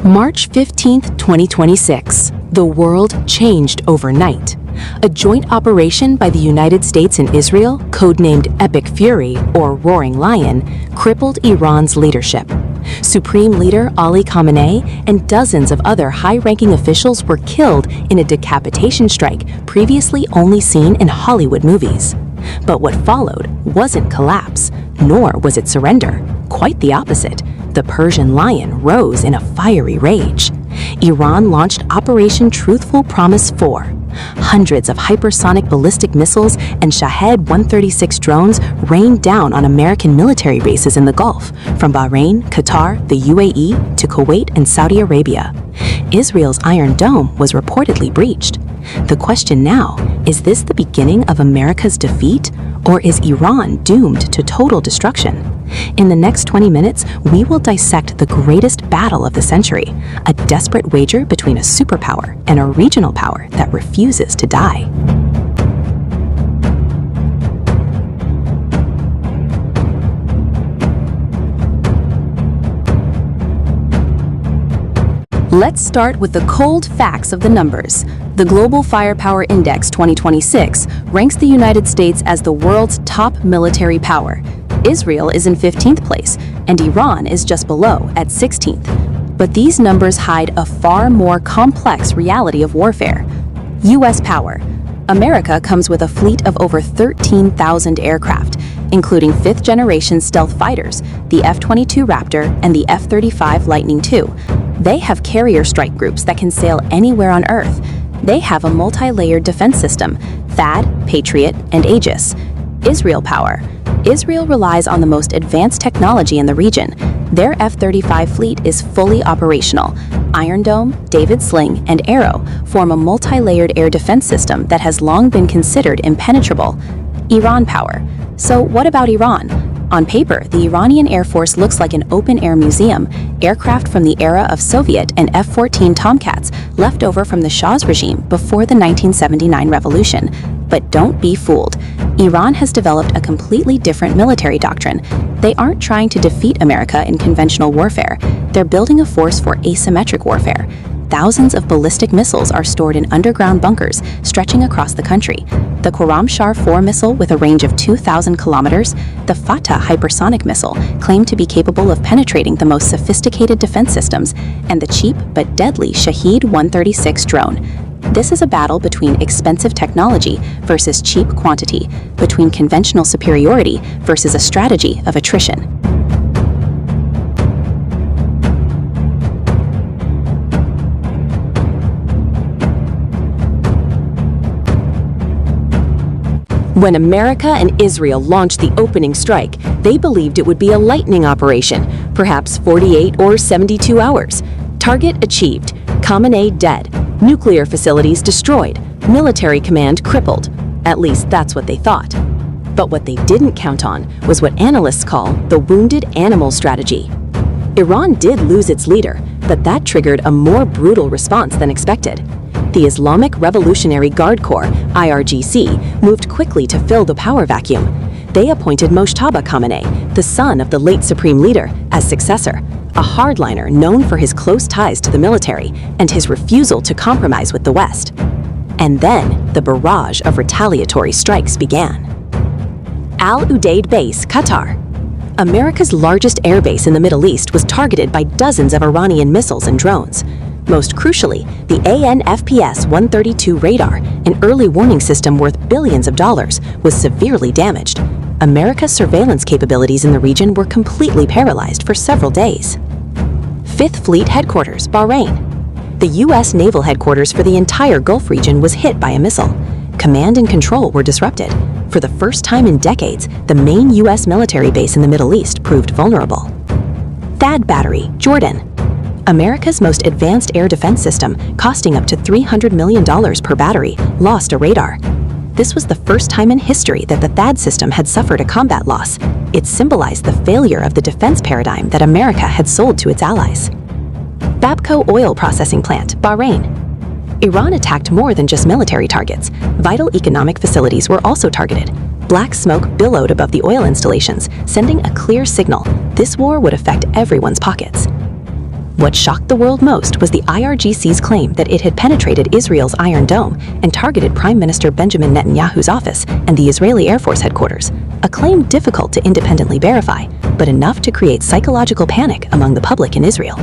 March 15th, 2026. The world changed overnight. A joint operation by the United States and Israel, codenamed Epic Fury or Roaring Lion, crippled Iran's leadership. Supreme Leader Ali Khamenei and dozens of other high-ranking officials were killed in a decapitation strike previously only seen in Hollywood movies. But what followed wasn't collapse, nor was it surrender. Quite the opposite. The Persian lion rose in a fiery rage. Iran launched Operation Truthful Promise 4. Hundreds of hypersonic ballistic missiles and Shahed 136 drones rained down on American military bases in the Gulf, from Bahrain, Qatar, the UAE, to Kuwait and Saudi Arabia. Israel's Iron Dome was reportedly breached. The question now, is this the beginning of America's defeat, or is Iran doomed to total destruction? In the next 20 minutes, we will dissect the greatest battle of the century, a desperate wager between a superpower and a regional power that refuses to die. Let's start with the cold facts of the numbers. The Global Firepower Index 2026 ranks the United States as the world's top military power. Israel is in 15th place, and Iran is just below at 16th. But these numbers hide a far more complex reality of warfare. U.S. power. America comes with a fleet of over 13,000 aircraft, including fifth-generation stealth fighters, the F-22 Raptor and the F-35 Lightning II. They have carrier strike groups that can sail anywhere on Earth. They have a multi-layered defense system, THAAD, Patriot, and Aegis. Israel power. Israel relies on the most advanced technology in the region. Their F-35 fleet is fully operational. Iron Dome, David Sling, and Arrow form a multi-layered air defense system that has long been considered impenetrable. Iran power. So what about Iran? On paper, the Iranian Air Force looks like an open-air museum, aircraft from the era of Soviet and F-14 Tomcats left over from the Shah's regime before the 1979 revolution. But don't be fooled. Iran has developed a completely different military doctrine. They aren't trying to defeat America in conventional warfare. They're building a force for asymmetric warfare. Thousands of ballistic missiles are stored in underground bunkers stretching across the country. The Khorramshahr-4 missile with a range of 2,000 kilometers, the Fatah hypersonic missile claimed to be capable of penetrating the most sophisticated defense systems, and the cheap but deadly Shahed 136 drone. This is a battle between expensive technology versus cheap quantity, between conventional superiority versus a strategy of attrition. When America and Israel launched the opening strike, they believed it would be a lightning operation, perhaps 48 or 72 hours. Target achieved. Khamenei dead. Nuclear facilities destroyed. Military command crippled. At least that's what they thought. But what they didn't count on was what analysts call the wounded animal strategy. Iran did lose its leader, but that triggered a more brutal response than expected. The Islamic Revolutionary Guard Corps, IRGC, moved quickly to fill the power vacuum. They appointed Mojtaba Khamenei, the son of the late Supreme Leader, as successor, a hardliner known for his close ties to the military and his refusal to compromise with the West. And then the barrage of retaliatory strikes began. Al Udeid Base, Qatar. America's largest airbase in the Middle East was targeted by dozens of Iranian missiles and drones. Most crucially, the AN/FPS-132 radar, an early warning system worth billions of dollars, was severely damaged. America's surveillance capabilities in the region were completely paralyzed for several days. Fifth Fleet Headquarters, Bahrain. The U.S. naval headquarters for the entire Gulf region was hit by a missile. Command and control were disrupted. For the first time in decades, the main U.S. military base in the Middle East proved vulnerable. THAAD Battery, Jordan. America's most advanced air defense system, costing up to $300 million per battery, lost a radar. This was the first time in history that the THAAD system had suffered a combat loss. It symbolized the failure of the defense paradigm that America had sold to its allies. Babco Oil Processing Plant, Bahrain. Iran attacked more than just military targets. Vital economic facilities were also targeted. Black smoke billowed above the oil installations, sending a clear signal. This war would affect everyone's pockets. What shocked the world most was the IRGC's claim that it had penetrated Israel's Iron Dome and targeted Prime Minister Benjamin Netanyahu's office and the Israeli Air Force headquarters, a claim difficult to independently verify, but enough to create psychological panic among the public in Israel.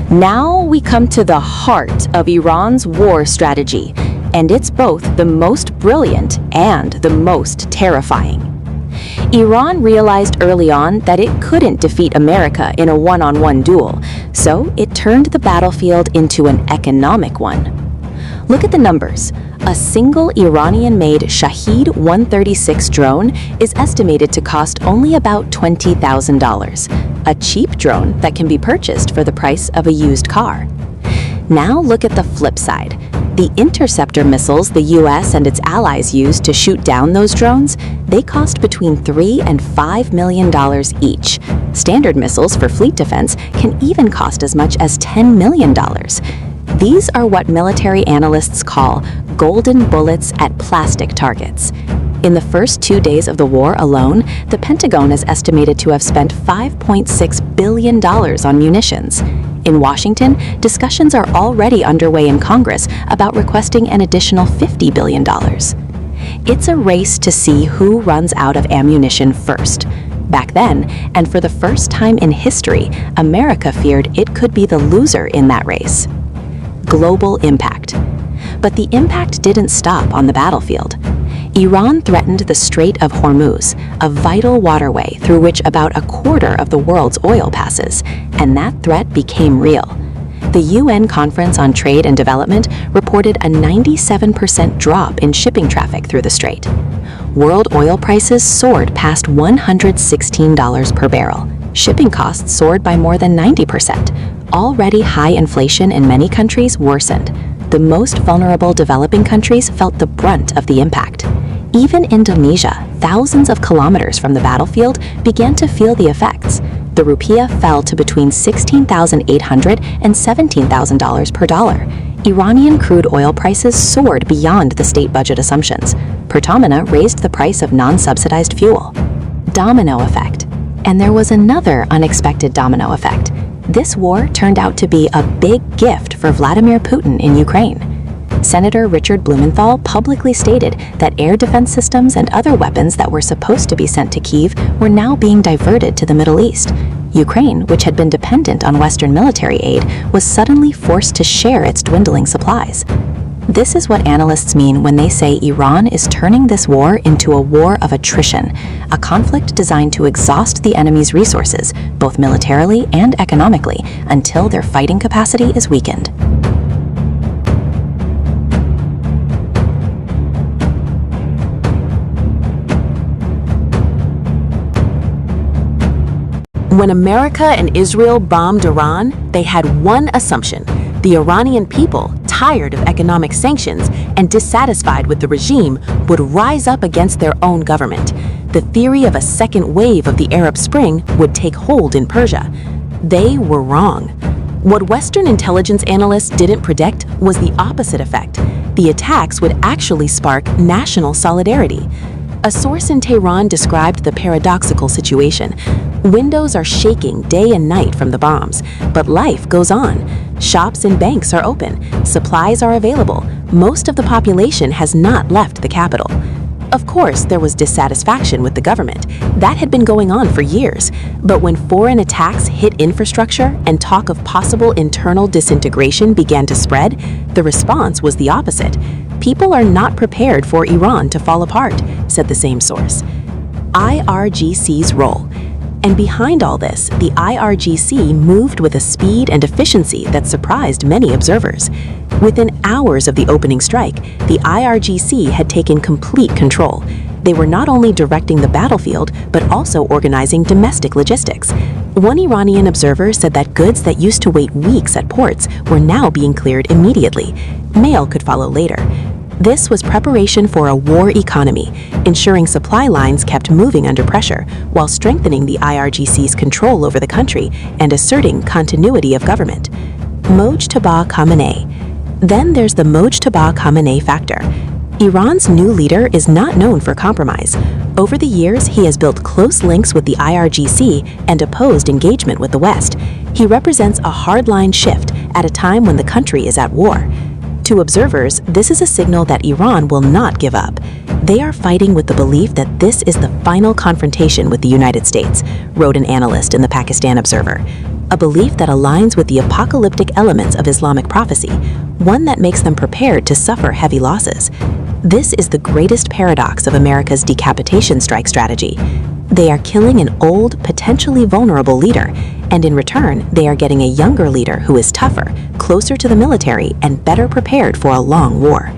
Now we come to the heart of Iran's war strategy, and it's both the most brilliant and the most terrifying. Iran realized early on that it couldn't defeat America in a one-on-one duel, so it turned the battlefield into an economic one. Look at the numbers. A single Iranian-made Shahed 136 drone is estimated to cost only about $20,000, a cheap drone that can be purchased for the price of a used car. Now look at the flip side. The interceptor missiles the US and its allies use to shoot down those drones, they cost between $3 and $5 million each. Standard missiles for fleet defense can even cost as much as $10 million. These are what military analysts call golden bullets at plastic targets. In the first 2 days of the war alone, the Pentagon is estimated to have spent $5.6 billion on munitions. In Washington, discussions are already underway in Congress about requesting an additional $50 billion. It's a race to see who runs out of ammunition first. Back then, and for the first time in history, America feared it could be the loser in that race. Global impact. But the impact didn't stop on the battlefield. Iran threatened the Strait of Hormuz, a vital waterway through which about a quarter of the world's oil passes, and that threat became real. The UN Conference on Trade and Development reported a 97% drop in shipping traffic through the strait. World oil prices soared past $116 per barrel. Shipping costs soared by more than 90%. Already high inflation in many countries worsened. The most vulnerable developing countries felt the brunt of the impact. Even Indonesia, thousands of kilometers from the battlefield, began to feel the effects. The rupiah fell to between $16,800 and $17,000 per dollar. Iranian crude oil prices soared beyond the state budget assumptions. Pertamina raised the price of non-subsidized fuel. Domino effect. And there was another unexpected domino effect. This war turned out to be a big gift for Vladimir Putin in Ukraine. Senator Richard Blumenthal publicly stated that air defense systems and other weapons that were supposed to be sent to Kyiv were now being diverted to the Middle East. Ukraine, which had been dependent on Western military aid, was suddenly forced to share its dwindling supplies. This is what analysts mean when they say Iran is turning this war into a war of attrition, a conflict designed to exhaust the enemy's resources, both militarily and economically, until their fighting capacity is weakened. When America and Israel bombed Iran, they had one assumption: the Iranian people, tired of economic sanctions and dissatisfied with the regime, would rise up against their own government. The theory of a second wave of the Arab Spring would take hold in Persia. They were wrong. What Western intelligence analysts didn't predict was the opposite effect. The attacks would actually spark national solidarity. A source in Tehran described the paradoxical situation. Windows are shaking day and night from the bombs, but life goes on. Shops and banks are open. Supplies are available. Most of the population has not left the capital. Of course, there was dissatisfaction with the government. That had been going on for years. But when foreign attacks hit infrastructure and talk of possible internal disintegration began to spread, the response was the opposite. People are not prepared for Iran to fall apart, said the same source. IRGC's role. And behind all this, the IRGC moved with a speed and efficiency that surprised many observers. Within hours of the opening strike, the IRGC had taken complete control. They were not only directing the battlefield, but also organizing domestic logistics. One Iranian observer said that goods that used to wait weeks at ports were now being cleared immediately. Mail could follow later. This was preparation for a war economy, ensuring supply lines kept moving under pressure while strengthening the IRGC's control over the country and asserting continuity of government. Mojtaba Khamenei. Then there's the Mojtaba Khamenei factor. Iran's new leader is not known for compromise. Over the years, he has built close links with the IRGC and opposed engagement with the West. He represents a hardline shift at a time when the country is at war. To observers, this is a signal that Iran will not give up. They are fighting with the belief that this is the final confrontation with the United States, wrote an analyst in the Pakistan Observer. A belief that aligns with the apocalyptic elements of Islamic prophecy, one that makes them prepared to suffer heavy losses. This is the greatest paradox of America's decapitation strike strategy. They are killing an old, potentially vulnerable leader, and in return, they are getting a younger leader who is tougher, closer to the military, and better prepared for a long war.